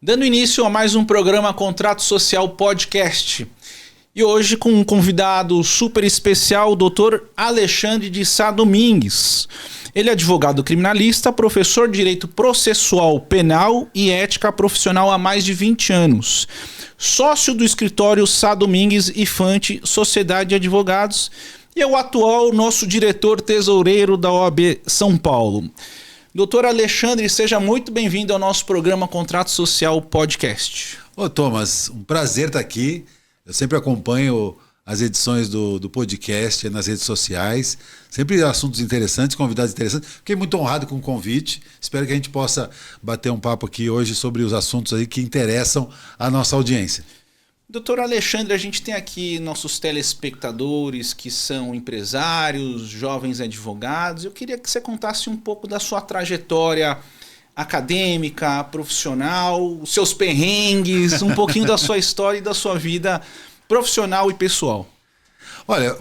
Dando início a mais um programa Contrato Social Podcast. E hoje com um convidado super especial, o Dr. Alexandre de Sá Domingues. Ele é advogado criminalista, professor de Direito Processual Penal e Ética Profissional há mais de 20 anos. Sócio do escritório Sá Domingues e Fante Sociedade de Advogados. E é o atual nosso diretor tesoureiro da OAB São Paulo. Doutor Alexandre, seja muito bem-vindo ao nosso programa Contrato Social Podcast. Ô Thomas, um prazer estar aqui. Eu sempre acompanho as edições do podcast nas redes sociais. Sempre assuntos interessantes, convidados interessantes. Fiquei muito honrado com o convite. Espero que a gente possa bater um papo aqui hoje sobre os assuntos aí que interessam a nossa audiência. Doutor Alexandre, a gente tem aqui nossos telespectadores que são empresários, jovens advogados. Eu queria que você contasse um pouco da sua trajetória acadêmica, profissional, os seus perrengues, um pouquinho da sua história e da sua vida profissional e pessoal. Olha,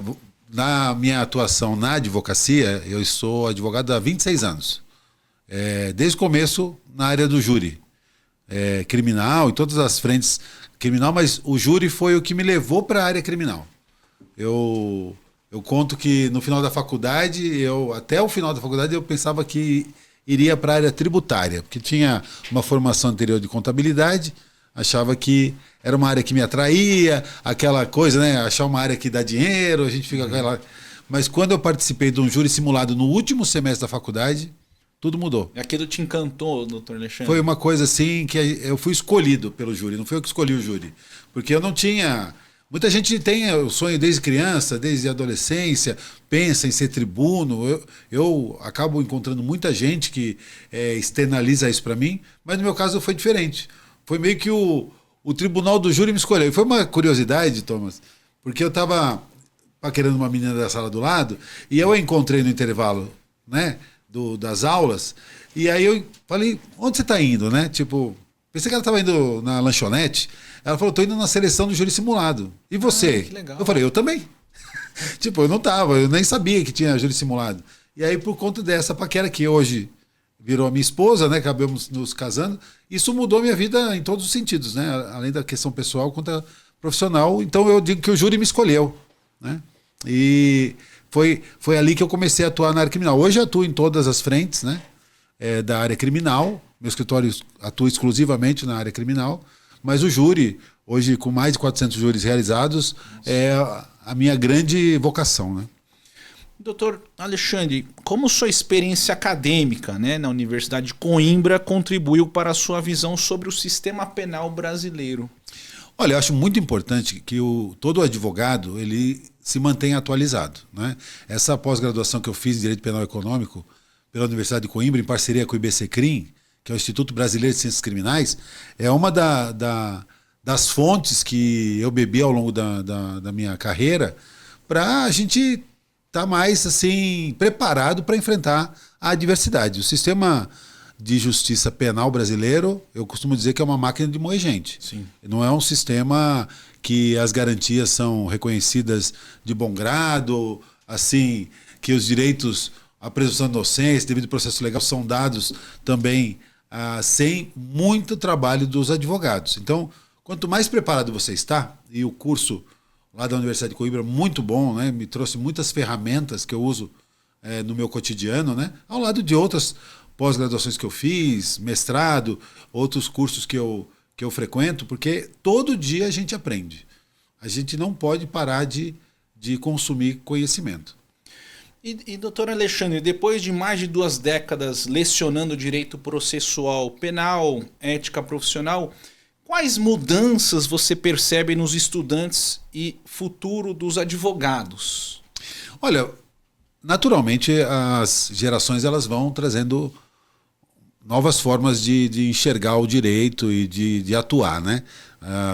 na minha atuação na advocacia, eu sou advogado há 26 anos. Desde o começo na área do júri. Criminal, em todas as frentes criminal, mas o júri foi o que me levou para a área criminal. Eu conto que no final da faculdade, até o final da faculdade, eu pensava que iria para a área tributária, porque tinha uma formação anterior de contabilidade, achava que era uma área que me atraía, aquela coisa, né? Achar uma área que dá dinheiro, a gente fica com aquela... Mas quando eu participei de um júri simulado no último semestre da faculdade, tudo mudou. Aquilo te encantou, doutor Alexandre? Foi uma coisa assim que eu fui escolhido peu júri, não foi eu que escolhi o júri. Porque eu não tinha... Muita gente tem o sonho desde criança, desde a adolescência, pensa em ser tribuno. Eu acabo encontrando muita gente que externaliza isso para mim, mas no meu caso foi diferente. Foi meio que o tribunal do júri me escolheu. E foi uma curiosidade, Thomas, porque eu estava paquerando uma menina da sala do lado e eu a encontrei no intervalo, né? Das aulas, e aí eu falei, onde você está indo, né? Tipo, pensei que ela estava indo na lanchonete. Ela falou, estou indo na seleção do júri simulado. E você? Que legal. Eu falei, eu também. Tipo, eu nem sabia que tinha júri simulado. E aí, por conta dessa paquera que hoje virou a minha esposa, né? Acabamos nos casando, isso mudou a minha vida em todos os sentidos, né? Além da questão pessoal quanto a profissional. Então eu digo que o júri me escolheu, né? E foi ali que eu comecei a atuar na área criminal. Hoje eu atuo em todas as frentes, né, da área criminal. Meu escritório atua exclusivamente na área criminal. Mas o júri, hoje com mais de 400 júris realizados, é a minha grande vocação, né? Doutor Alexandre, como sua experiência acadêmica, né, na Universidade de Coimbra contribuiu para a sua visão sobre o sistema penal brasileiro? Olha, eu acho muito importante que todo advogado ele se mantenha atualizado, né? Essa pós-graduação que eu fiz em Direito Penal Econômico pela Universidade de Coimbra, em parceria com o IBCCRIM, que é o Instituto Brasileiro de Ciências Criminais, é uma das fontes que eu bebi ao longo da minha carreira para a gente estar mais assim, preparado para enfrentar a adversidade. O sistema de justiça penal brasileiro, eu costumo dizer que é uma máquina de moer gente. Sim. Não é um sistema que as garantias são reconhecidas de bom grado, assim, que os direitos, a presunção de inocência, devido processo legal, são dados também sem muito trabalho dos advogados. Então, quanto mais preparado você está, e o curso lá da Universidade de Coimbra é muito bom, né? Me trouxe muitas ferramentas que eu uso no meu cotidiano, né? Ao lado de outras pós-graduações que eu fiz, mestrado, outros cursos que eu frequento, porque todo dia a gente aprende. A gente não pode parar de consumir conhecimento. E doutor Alexandre, depois de mais de 2 décadas lecionando direito processual penal, ética profissional, quais mudanças você percebe nos estudantes e futuro dos advogados? Olha, naturalmente as gerações elas vão trazendo novas formas de enxergar o direito e de atuar, né?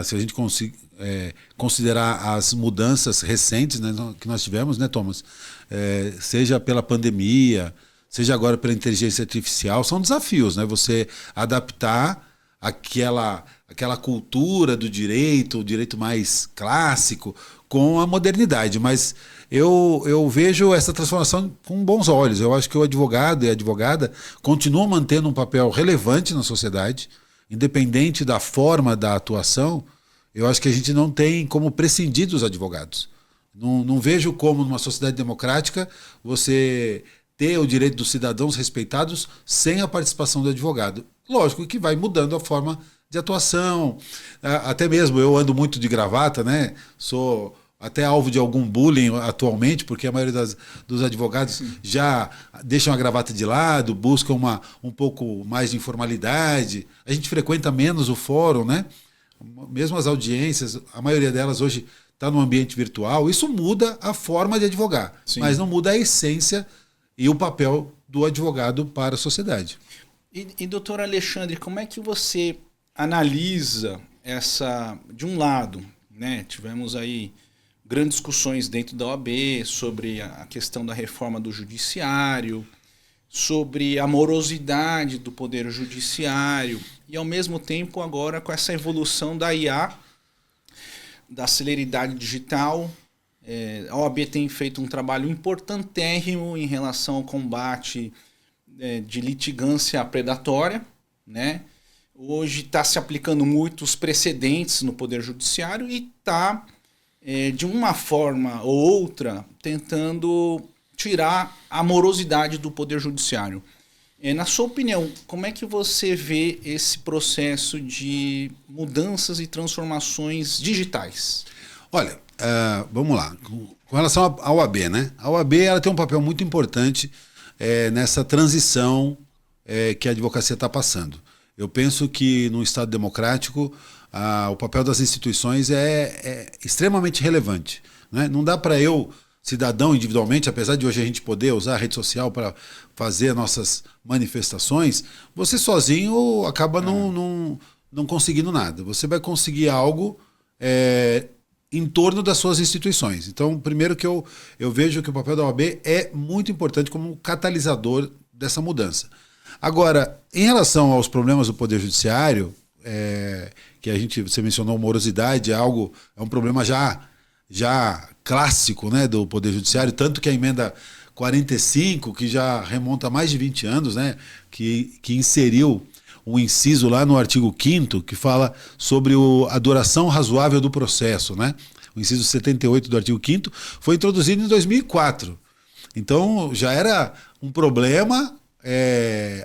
Se a gente considerar as mudanças recentes, né, que nós tivemos, né, Thomas? Seja pela pandemia, seja agora pela inteligência artificial, são desafios, né? Você adaptar aquela cultura do direito, o direito mais clássico, com a modernidade. Mas eu vejo essa transformação com bons olhos. Eu acho que o advogado e a advogada continuam mantendo um papel relevante na sociedade, independente da forma da atuação. Eu acho que a gente não tem como prescindir dos advogados. Não vejo como, numa sociedade democrática, você ter o direito dos cidadãos respeitados sem a participação do advogado. Lógico que vai mudando a forma de atuação. Até mesmo eu ando muito de gravata, né? Sou até alvo de algum bullying atualmente, porque a maioria dos advogados já deixam a gravata de lado, buscam um pouco mais de informalidade. A gente frequenta menos o fórum, né? Mesmo as audiências, a maioria delas hoje está no ambiente virtual. Isso muda a forma de advogar, mas não muda a essência e o papel do advogado para a sociedade. E doutor Alexandre, como é que você analisa essa, de um lado, né? Tivemos aí grandes discussões dentro da OAB sobre a questão da reforma do judiciário, sobre a morosidade do poder judiciário e, ao mesmo tempo, agora com essa evolução da IA, da celeridade digital. A OAB tem feito um trabalho importantérrimo em relação ao combate de litigância predatória, né? Hoje está se aplicando muitos precedentes no Poder Judiciário e está, de uma forma ou outra, tentando tirar a morosidade do Poder Judiciário. Na sua opinião, como é que você vê esse processo de mudanças e transformações digitais? Olha, vamos lá. Com relação à OAB, né? A OAB ela tem um papel muito importante nessa transição que a advocacia está passando. Eu penso que no Estado democrático o papel das instituições é extremamente relevante, né? Não dá para eu, cidadão individualmente, apesar de hoje a gente poder usar a rede social para fazer nossas manifestações, você sozinho acaba não conseguindo nada. Você vai conseguir algo em torno das suas instituições. Então, primeiro que eu vejo que o papel da OAB é muito importante como catalisador dessa mudança. Agora, em relação aos problemas do Poder Judiciário, que você mencionou, morosidade, é um problema já clássico, né, do Poder Judiciário, tanto que a emenda 45, que já remonta a mais de 20 anos, né, que inseriu um inciso lá no artigo 5º, que fala sobre a duração razoável do processo, né? O inciso 78 do artigo 5º foi introduzido em 2004. Então, já era um problema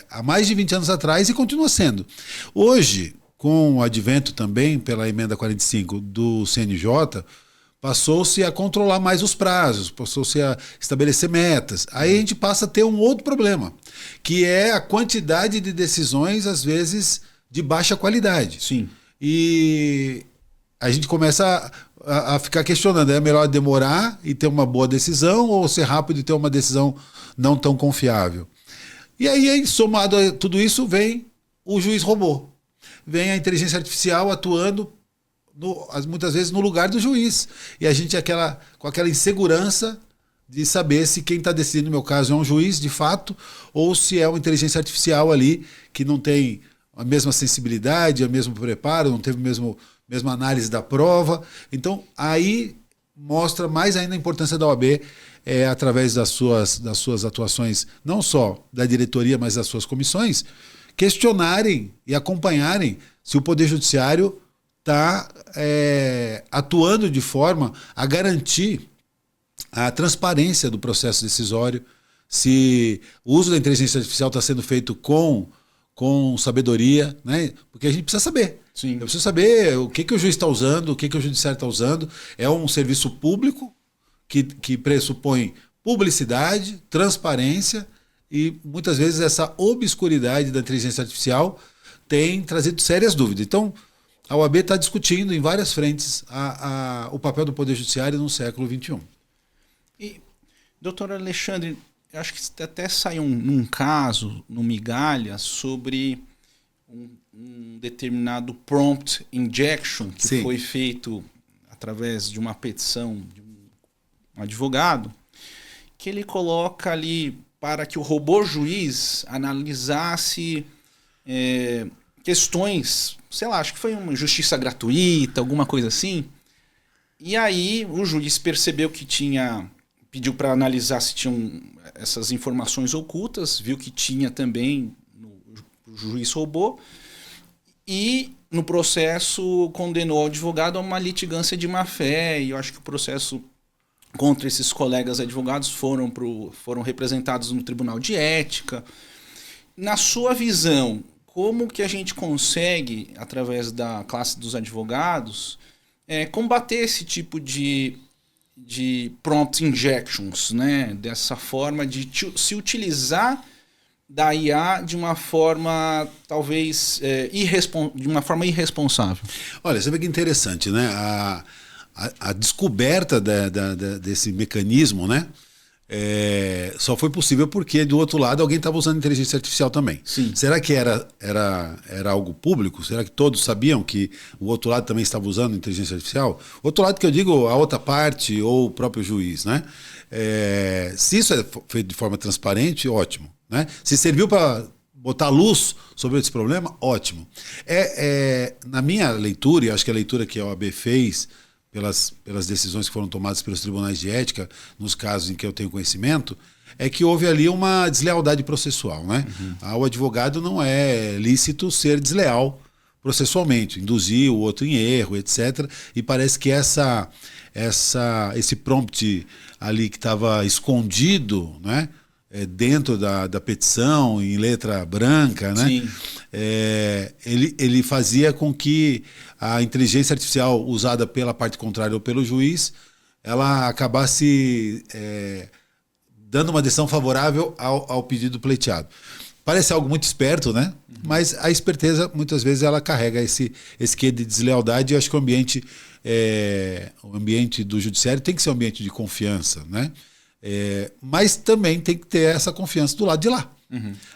há mais de 20 anos atrás e continua sendo. Hoje, com o advento também, pela emenda 45 do CNJ, passou-se a controlar mais os prazos, passou-se a estabelecer metas. Aí a gente passa a ter um outro problema, que é a quantidade de decisões, às vezes, de baixa qualidade. Sim. E a gente começa a ficar questionando, é melhor demorar e ter uma boa decisão ou ser rápido e ter uma decisão não tão confiável? E aí, somado a tudo isso, vem o juiz robô. Vem a inteligência artificial atuando muitas vezes no lugar do juiz. E a gente com aquela insegurança de saber se quem está decidindo, no meu caso, é um juiz de fato, ou se é uma inteligência artificial ali que não tem a mesma sensibilidade, o mesmo preparo, não teve a mesma análise da prova. Então, aí mostra mais ainda a importância da OAB, através das suas atuações, não só da diretoria, mas das suas comissões, questionarem e acompanharem se o Poder Judiciário está atuando de forma a garantir a transparência do processo decisório, se o uso da inteligência artificial está sendo feito com sabedoria, né? Porque a gente precisa saber. Sim. Eu preciso saber o que o juiz está usando, o que o judiciário está usando. É um serviço público que pressupõe publicidade, transparência, e muitas vezes essa obscuridade da inteligência artificial tem trazido sérias dúvidas. Então, a OAB está discutindo em várias frentes o papel do Poder Judiciário no século XXI. E, doutor Alexandre, eu acho que até saiu num caso, no Migalha, sobre um determinado prompt injection que Sim. foi feito através de uma petição de um advogado, que ele coloca ali para que o robô juiz analisasse questões, sei lá, acho que foi uma justiça gratuita, alguma coisa assim. E aí o juiz percebeu que pediu para analisar se tinham essas informações ocultas, viu que tinha também, o juiz roubou, e no processo condenou o advogado a uma litigância de má-fé, e eu acho que o processo contra esses colegas advogados foram representados no Tribunal de Ética. Na sua visão, como que a gente consegue, através da classe dos advogados, combater esse tipo de prompt injections, né? Dessa forma de se utilizar da IA de uma forma talvez de uma forma irresponsável? Olha, você vê que interessante, né? A descoberta desse mecanismo, né? Só foi possível porque do outro lado alguém estava usando inteligência artificial também. Sim. Será que era algo público? Será que todos sabiam que o outro lado também estava usando inteligência artificial? Outro lado que eu digo, a outra parte ou o próprio juiz, né? Se isso é feito de forma transparente, ótimo, né? Se serviu para botar luz sobre esse problema, ótimo. Na minha leitura, e acho que a leitura que a OAB fez pelas decisões que foram tomadas pelos tribunais de ética, nos casos em que eu tenho conhecimento, é que houve ali uma deslealdade processual, né? O advogado não é lícito ser desleal processualmente, induzir o outro em erro, etc. E parece que esse prompt ali que estava escondido, né? Dentro da petição, em letra branca, né? Sim. Ele fazia com que a inteligência artificial usada pela parte contrária ou pelo juiz, ela acabasse dando uma decisão favorável ao pedido pleiteado. Parece algo muito esperto, né? Mas a esperteza, muitas vezes, ela carrega esse quê de deslealdade, e eu acho que o ambiente do judiciário tem que ser um ambiente de confiança, né? Mas também tem que ter essa confiança do lado de lá.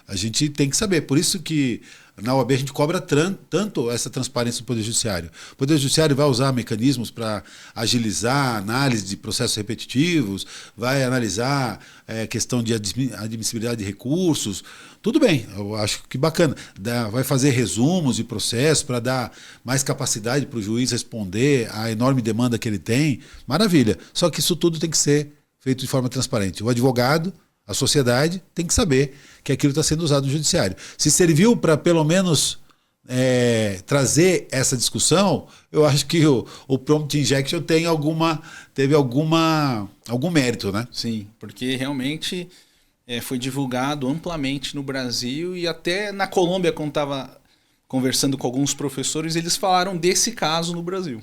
A gente tem que saber. Por isso que na OAB a gente cobra tanto essa transparência do Poder Judiciário. O Poder Judiciário vai usar mecanismos para agilizar a análise de processos repetitivos, vai analisar questão de admissibilidade de recursos. Tudo bem, eu acho que bacana. Vai fazer resumos de processos para dar mais capacidade para o juiz responder à enorme demanda que ele tem. Maravilha. Só que isso tudo tem que ser feito de forma transparente. O advogado, a sociedade, tem que saber que aquilo está sendo usado no judiciário. Se serviu para, pelo menos, trazer essa discussão, eu acho que o prompt injection teve algum mérito, né? Sim, porque realmente foi divulgado amplamente no Brasil, e até na Colômbia, quando estava conversando com alguns professores, eles falaram desse caso no Brasil.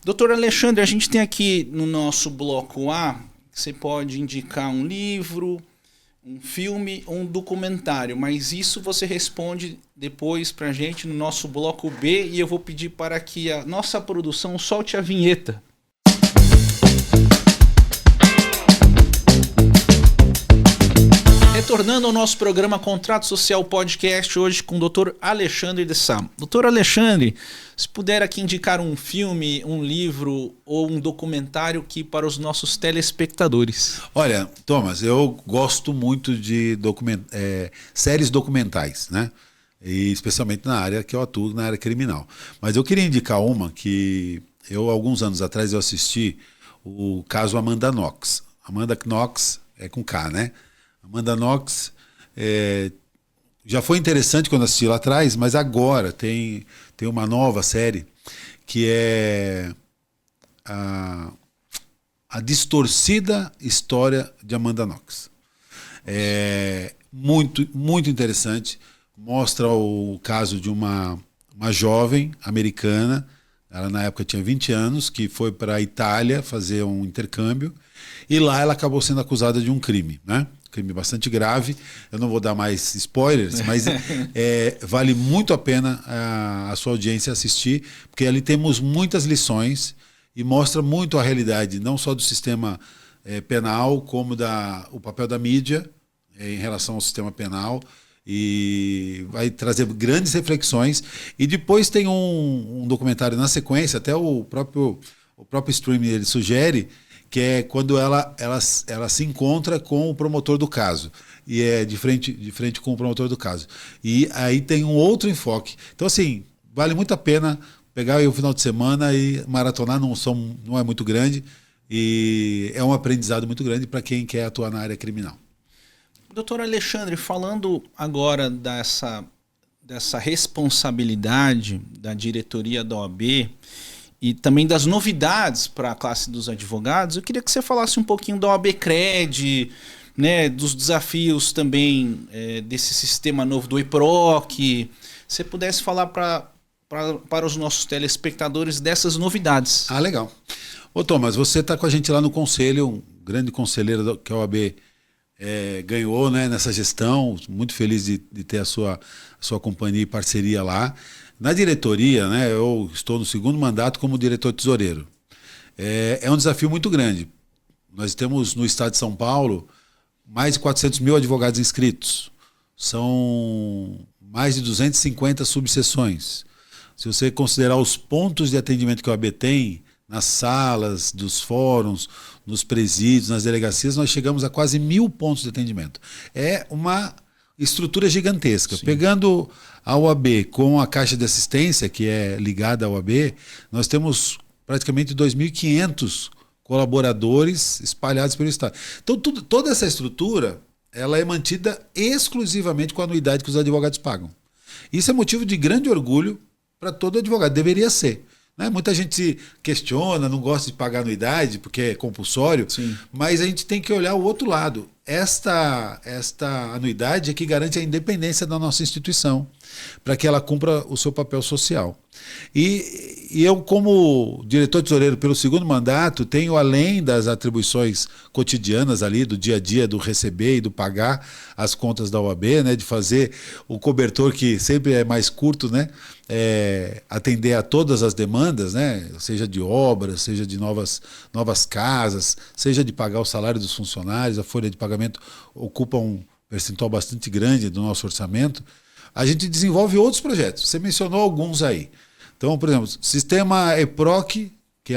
Doutor Alexandre, a gente tem aqui no nosso bloco A, você pode indicar um livro, um filme ou um documentário, mas isso você responde depois pra gente no nosso bloco B, e eu vou pedir para que a nossa produção solte a vinheta. Retornando ao nosso programa Contrato Social Podcast, hoje com o Dr. Alexandre de Sá. Dr. Alexandre, se puder aqui indicar um filme, um livro ou um documentário aqui para os nossos telespectadores. Olha, Thomas, eu gosto muito de séries documentais, né? E especialmente na área que eu atuo, na área criminal. Mas eu queria indicar uma que alguns anos atrás, eu assisti o caso Amanda Knox. Amanda Knox é com K, né? Amanda Knox já foi interessante quando assisti lá atrás, mas agora tem uma nova série que é a distorcida história de Amanda Knox. Muito, muito interessante. Mostra o caso de uma jovem americana, ela na época tinha 20 anos, que foi para a Itália fazer um intercâmbio, e lá ela acabou sendo acusada de um crime, né? Crime bastante grave. Eu não vou dar mais spoilers, mas vale muito a pena a sua audiência assistir, porque ali temos muitas lições e mostra muito a realidade, não só do sistema penal, como o papel da mídia em relação ao sistema penal, e vai trazer grandes reflexões. E depois tem um documentário na sequência, até o próprio streaming ele sugere, que é quando ela se encontra com o promotor do caso. E é de frente com o promotor do caso. E aí tem um outro enfoque. Então, assim, vale muito a pena pegar aí o final de semana e maratonar, não é muito grande, e é um aprendizado muito grande para quem quer atuar na área criminal. Doutor Alexandre, falando agora dessa responsabilidade da diretoria da OAB e também das novidades para a classe dos advogados, eu queria que você falasse um pouquinho da OAB Cred, né, dos desafios também desse sistema novo do EPROC. Se pudesse falar para os nossos telespectadores dessas novidades. Ah, legal. Ô Thomas, você está com a gente lá no conselho, um grande conselheiro que a OAB ganhou, né, nessa gestão, muito feliz de ter a sua companhia e parceria lá. Na diretoria, né, eu estou no segundo mandato como diretor tesoureiro. É um desafio muito grande. Nós temos no estado de São Paulo mais de 400 mil advogados inscritos. São mais de 250 subseções. Se você considerar os pontos de atendimento que a OAB tem, nas salas, dos fóruns, nos presídios, nas delegacias, nós chegamos a quase 1.000 pontos de atendimento. É uma estrutura gigantesca. Sim. Pegando a OAB com a Caixa de Assistência, que é ligada à OAB, nós temos praticamente 2.500 colaboradores espalhados pelo estado. Então, toda essa estrutura ela é mantida exclusivamente com a anuidade que os advogados pagam. Isso é motivo de grande orgulho para todo advogado, deveria ser. Né? Muita gente se questiona, não gosta de pagar anuidade porque é compulsório, sim, mas a gente tem que olhar o outro lado. Esta anuidade é que garante a independência da nossa instituição, para que ela cumpra o seu papel social. E eu, como diretor tesoureiro pelo segundo mandato, tenho, além das atribuições cotidianas ali, do dia a dia, do receber e do pagar as contas da OAB, né, de fazer o cobertor, que sempre é mais curto, né, atender a todas as demandas, né, seja de obras, seja de novas casas, seja de pagar o salário dos funcionários. A folha de pagamento ocupa um percentual bastante grande do nosso orçamento. A gente desenvolve outros projetos. Você mencionou alguns aí. Então, por exemplo, sistema EPROC, que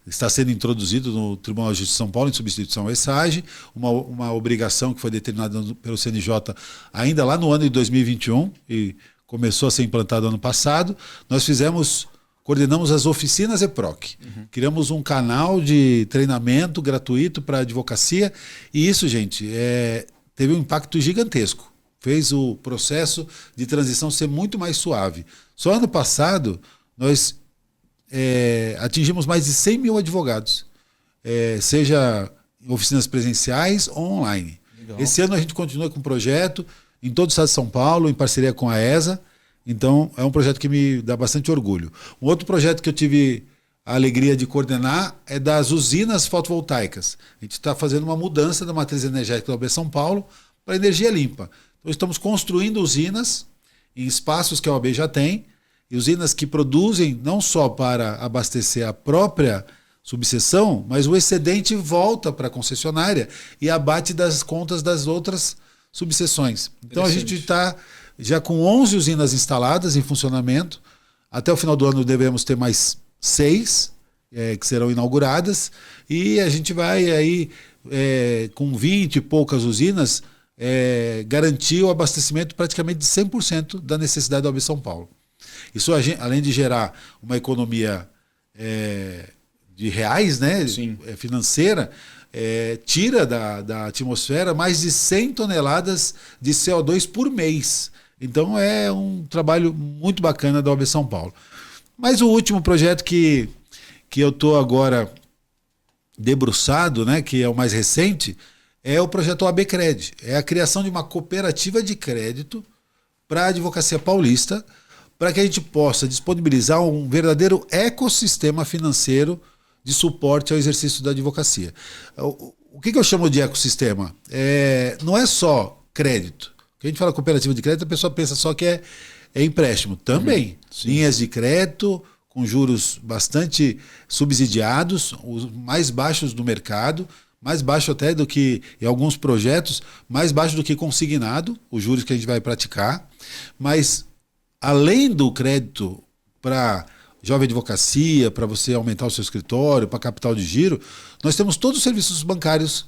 está sendo introduzido no Tribunal de Justiça de São Paulo, em substituição ao ESAGE, uma obrigação que foi determinada pelo CNJ ainda lá no ano de 2021 e começou a ser implantado ano passado. Nós coordenamos as oficinas EPROC. Criamos um canal de treinamento gratuito para a advocacia e isso, gente, teve um impacto gigantesco. Fez o processo de transição ser muito mais suave. Só ano passado, nós atingimos mais de 100 mil advogados, seja em oficinas presenciais ou online. Legal. Esse ano a gente continua com um projeto em todo o estado de São Paulo, em parceria com a ESA. Então, é um projeto que me dá bastante orgulho. Um outro projeto que eu tive a alegria de coordenar é das usinas fotovoltaicas. A gente está fazendo uma mudança da matriz energética da OAB São Paulo para energia limpa. Então, estamos construindo usinas em espaços que a OAB já tem, e usinas que produzem não só para abastecer a própria subseção, mas o excedente volta para a concessionária e abate das contas das outras subseções. Então, a gente está já com 11 usinas instaladas em funcionamento. Até o final do ano devemos ter mais 6 que serão inauguradas, e a gente vai aí com 20 e poucas usinas garantir o abastecimento praticamente de 100% da necessidade da OAB São Paulo. Isso, além de gerar uma economia de reais, né, financeira, tira da atmosfera mais de 100 toneladas de CO2 por mês. Então é um trabalho muito bacana da OAB São Paulo. Mas o último projeto que eu estou agora debruçado, né, que é o mais recente, é o projeto OAB Cred. É a criação de uma cooperativa de crédito para a advocacia paulista, para que a gente possa disponibilizar um verdadeiro ecossistema financeiro de suporte ao exercício da advocacia. O que eu chamo de ecossistema? Não é só crédito. Quando a gente fala cooperativa de crédito, a pessoa pensa só que é empréstimo. Também. Linhas de crédito com juros bastante subsidiados, os mais baixos do mercado, mais baixo até do que, em alguns projetos, mais baixo do que consignado, os juros que a gente vai praticar. Mas, além do crédito para Jovem Advocacia, para você aumentar o seu escritório, para capital de giro, nós temos todos os serviços bancários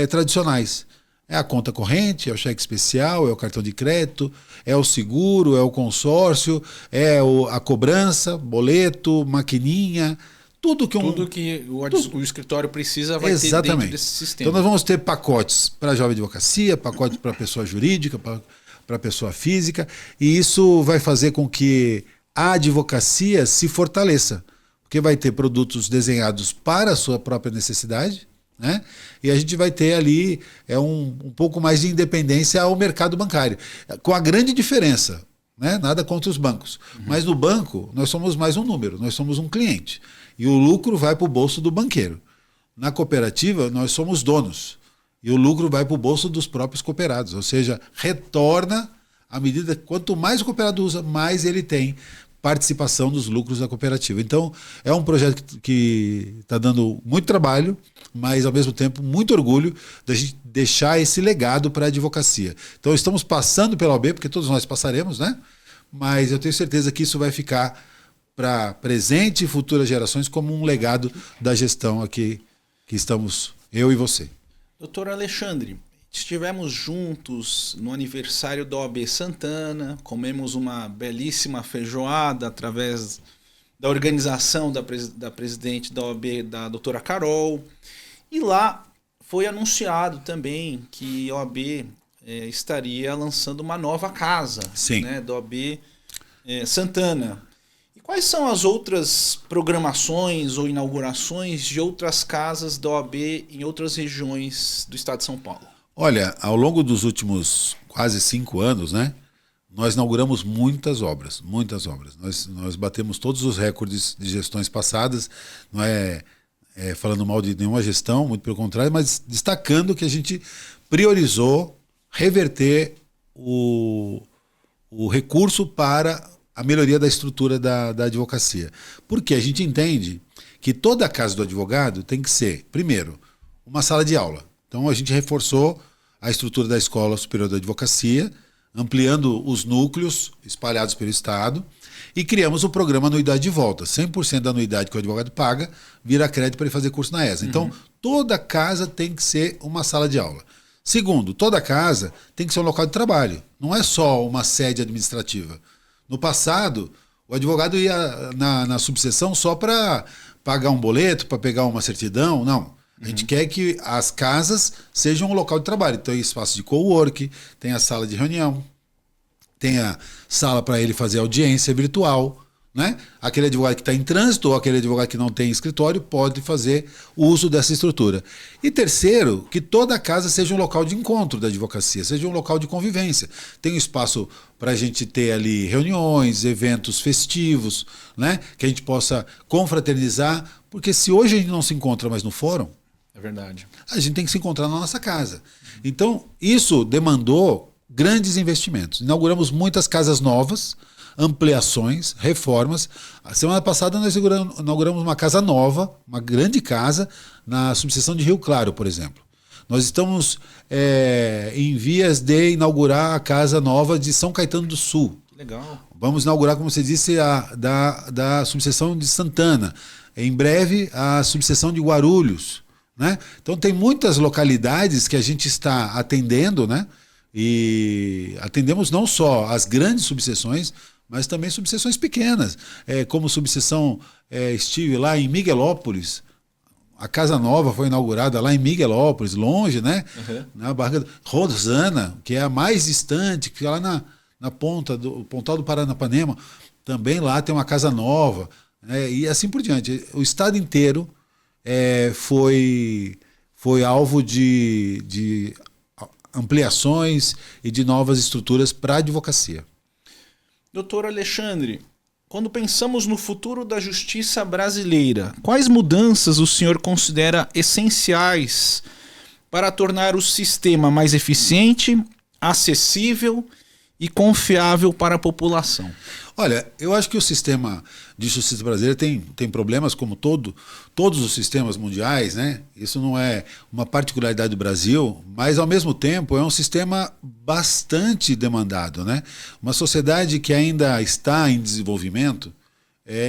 tradicionais. É a conta corrente, é o cheque especial, é o cartão de crédito, é o seguro, é o consórcio, a cobrança, boleto, maquininha, tudo que o escritório precisa vai ter dentro desse sistema. Então nós vamos ter pacotes para jovem advocacia, pacotes para pessoa jurídica, para pessoa física, e isso vai fazer com que a advocacia se fortaleça, porque vai ter produtos desenhados para a sua própria necessidade, né? E a gente vai ter ali um pouco mais de independência ao mercado bancário, com a grande diferença, né? Nada contra os bancos, mas no banco nós somos mais um número, nós somos um cliente, e o lucro vai para o bolso do banqueiro. Na cooperativa nós somos donos, e o lucro vai para o bolso dos próprios cooperados, ou seja, retorna à medida que quanto mais o cooperado usa, mais ele tem participação dos lucros da cooperativa. Então, é um projeto que está dando muito trabalho, mas, ao mesmo tempo, muito orgulho da gente deixar esse legado para a advocacia. Então, estamos passando pela OAB, porque todos nós passaremos, né? Mas eu tenho certeza que isso vai ficar para presente e futuras gerações como um legado da gestão aqui que estamos, eu e você. Doutor Alexandre, estivemos juntos no aniversário da OAB Santana, comemos uma belíssima feijoada através da organização da presidente da OAB, da doutora Carol, e lá foi anunciado também que a OAB estaria lançando uma nova casa, né, da OAB Santana. E quais são as outras programações ou inaugurações de outras casas da OAB em outras regiões do estado de São Paulo? Olha, ao longo dos últimos quase 5 anos, né, nós inauguramos muitas obras, muitas obras. Nós batemos todos os recordes de gestões passadas, não é falando mal de nenhuma gestão, muito pelo contrário, mas destacando que a gente priorizou reverter o recurso para a melhoria da estrutura da advocacia. Porque a gente entende que toda a casa do advogado tem que ser, primeiro, uma sala de aula. Então a gente reforçou a estrutura da Escola Superior da Advocacia, ampliando os núcleos espalhados pelo Estado, e criamos o programa Anuidade de Volta. 100% da anuidade que o advogado paga vira crédito para ele fazer curso na ESA. Então, toda casa tem que ser uma sala de aula. Segundo, toda casa tem que ser um local de trabalho. Não é só uma sede administrativa. No passado, o advogado ia na subseção só para pagar um boleto, para pegar uma certidão. Não. A gente quer que as casas sejam um local de trabalho. Então, tem espaço de cowork, tem a sala de reunião, tem a sala para ele fazer audiência virtual, né? Aquele advogado que está em trânsito ou aquele advogado que não tem escritório pode fazer uso dessa estrutura. E terceiro, que toda casa seja um local de encontro da advocacia, seja um local de convivência. Tem um espaço para a gente ter ali reuniões, eventos festivos, né? Que a gente possa confraternizar, porque se hoje a gente não se encontra mais no fórum, é verdade, a gente tem que se encontrar na nossa casa. Então, isso demandou grandes investimentos. Inauguramos muitas casas novas, ampliações, reformas. A semana passada nós inauguramos uma casa nova, uma grande casa, na subseção de Rio Claro, por exemplo. Nós estamos em vias de inaugurar a casa nova de São Caetano do Sul. Legal. Vamos inaugurar, como você disse, da subseção de Santana. Em breve, a subseção de Guarulhos. Né? Então tem muitas localidades que a gente está atendendo, né? E atendemos não só as grandes subseções, mas também subseções pequenas, como subseção estive lá em Miguelópolis. A Casa Nova foi inaugurada lá em Miguelópolis, longe, né? Na Barra Rosana, que é a mais distante, que fica lá na ponta do Pontal do Paranapanema, também lá tem uma casa nova, né? E assim por diante. O estado inteiro foi alvo de ampliações e de novas estruturas para a advocacia. Doutor Alexandre, quando pensamos no futuro da justiça brasileira, quais mudanças o senhor considera essenciais para tornar o sistema mais eficiente, acessível e confiável para a população? Olha, eu acho que o sistema de justiça brasileiro tem problemas como todos os sistemas mundiais, né? Isso não é uma particularidade do Brasil, mas ao mesmo tempo é um sistema bastante demandado, né? Uma sociedade que ainda está em desenvolvimento,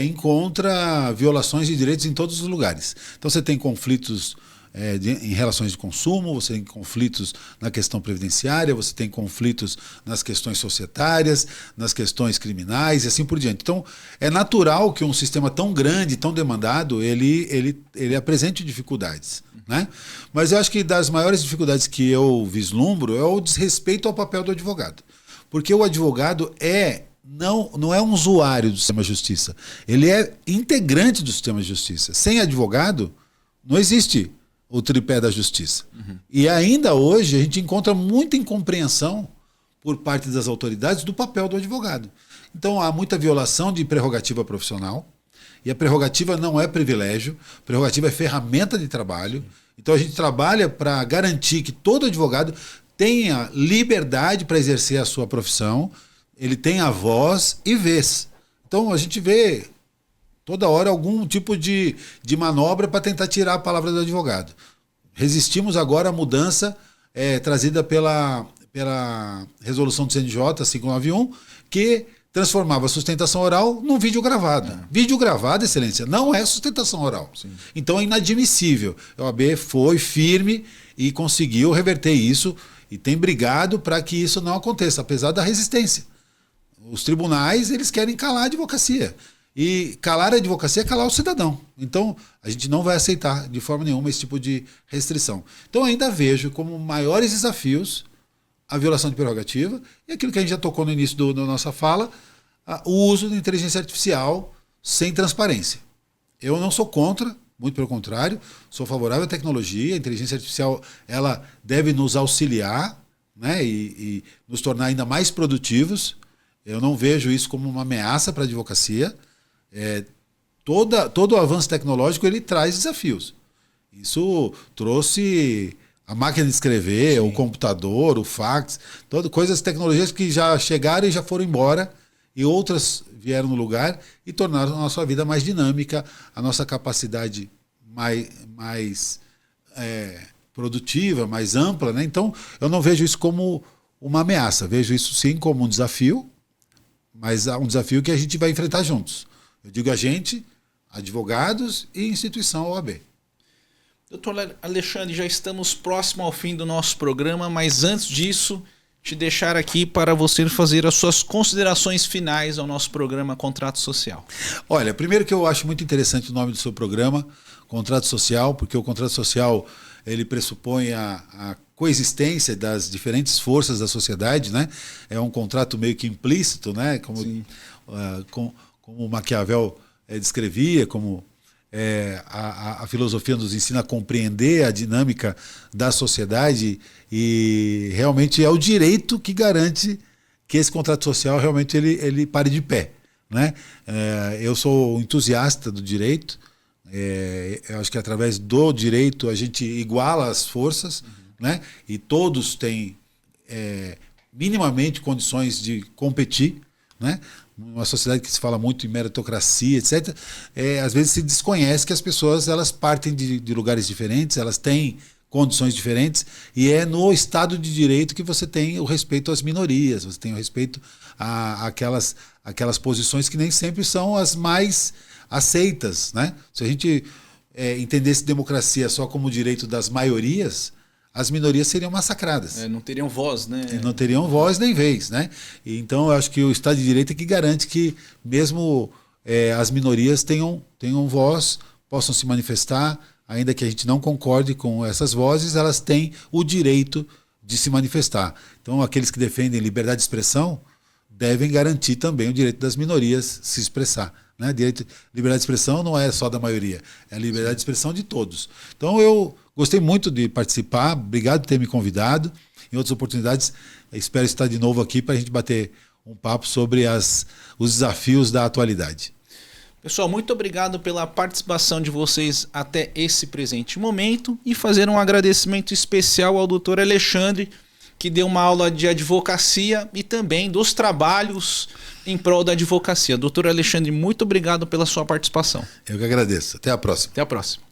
encontra violações de direitos em todos os lugares. Então você tem conflitos em relações de consumo, você tem conflitos na questão previdenciária, você tem conflitos nas questões societárias, nas questões criminais e assim por diante. Então, é natural que um sistema tão grande, tão demandado, ele apresente dificuldades, né? Mas eu acho que das maiores dificuldades que eu vislumbro é o desrespeito ao papel do advogado. Porque o advogado não é um usuário do sistema de justiça, ele é integrante do sistema de justiça. Sem advogado, não existe o tripé da justiça. E ainda hoje a gente encontra muita incompreensão por parte das autoridades do papel do advogado. Então há muita violação de prerrogativa profissional, e a prerrogativa não é privilégio, a prerrogativa é ferramenta de trabalho. Então a gente trabalha para garantir que todo advogado tenha liberdade para exercer a sua profissão, ele tenha voz e vez. Então a gente vê toda hora algum tipo de manobra para tentar tirar a palavra do advogado. Resistimos agora à mudança trazida pela resolução do CNJ 591, que transformava a sustentação oral num vídeo gravado. Vídeo gravado, excelência, não é sustentação oral. Sim. Então é inadmissível. A OAB foi firme e conseguiu reverter isso e tem brigado para que isso não aconteça, apesar da resistência. Os tribunais, eles querem calar a advocacia. E calar a advocacia é calar o cidadão. Então, a gente não vai aceitar de forma nenhuma esse tipo de restrição. Então, ainda vejo como maiores desafios a violação de prerrogativa e aquilo que a gente já tocou no início da nossa fala, o uso da inteligência artificial sem transparência. Eu não sou contra, muito pelo contrário, sou favorável à tecnologia. A inteligência artificial ela deve nos auxiliar, né, e nos tornar ainda mais produtivos. Eu não vejo isso como uma ameaça para a advocacia. Todo o avanço tecnológico ele traz desafios. Isso trouxe a máquina de escrever, sim, o computador, o fax, coisas, tecnologias que já chegaram e já foram embora, e outras vieram no lugar e tornaram a nossa vida mais dinâmica, a nossa capacidade mais produtiva, mais ampla, né? Então, eu não vejo isso como uma ameaça, vejo isso sim como um desafio, mas um desafio que a gente vai enfrentar juntos. Eu digo a gente, advogados e instituição OAB. Doutor Alexandre, já estamos próximo ao fim do nosso programa, mas antes disso, te deixar aqui para você fazer as suas considerações finais ao nosso programa Contrato Social. Olha, primeiro que eu acho muito interessante o nome do seu programa, Contrato Social, porque o contrato social ele pressupõe a coexistência das diferentes forças da sociedade, né? É um contrato meio que implícito, né? Como Maquiavel descrevia, como a filosofia nos ensina a compreender a dinâmica da sociedade, e realmente é o direito que garante que esse contrato social realmente ele pare de pé, né? Eu sou entusiasta do direito, eu acho que através do direito a gente iguala as forças, né? E todos têm minimamente condições de competir, né? Uma sociedade que se fala muito em meritocracia, etc., às vezes se desconhece que as pessoas elas partem de lugares diferentes, elas têm condições diferentes, e é no Estado de Direito que você tem o respeito às minorias, você tem o respeito àquelas posições que nem sempre são as mais aceitas, né? Se a gente entendesse democracia só como direito das maiorias, as minorias seriam massacradas. Não teriam voz, né? Não teriam voz nem vez, né? E então eu acho que o Estado de Direito é que garante que mesmo as minorias tenham voz, possam se manifestar, ainda que a gente não concorde com essas vozes, elas têm o direito de se manifestar. Então aqueles que defendem liberdade de expressão devem garantir também o direito das minorias se expressar, né? Liberdade de expressão não é só da maioria, é a liberdade de expressão de todos. Então eu gostei muito de participar, obrigado por ter me convidado. Em outras oportunidades, espero estar de novo aqui para a gente bater um papo sobre os desafios da atualidade. Pessoal, muito obrigado pela participação de vocês até esse presente momento, e fazer um agradecimento especial ao doutor Alexandre, que deu uma aula de advocacia e também dos trabalhos em prol da advocacia. Doutor Alexandre, muito obrigado pela sua participação. Eu que agradeço. Até a próxima. Até a próxima.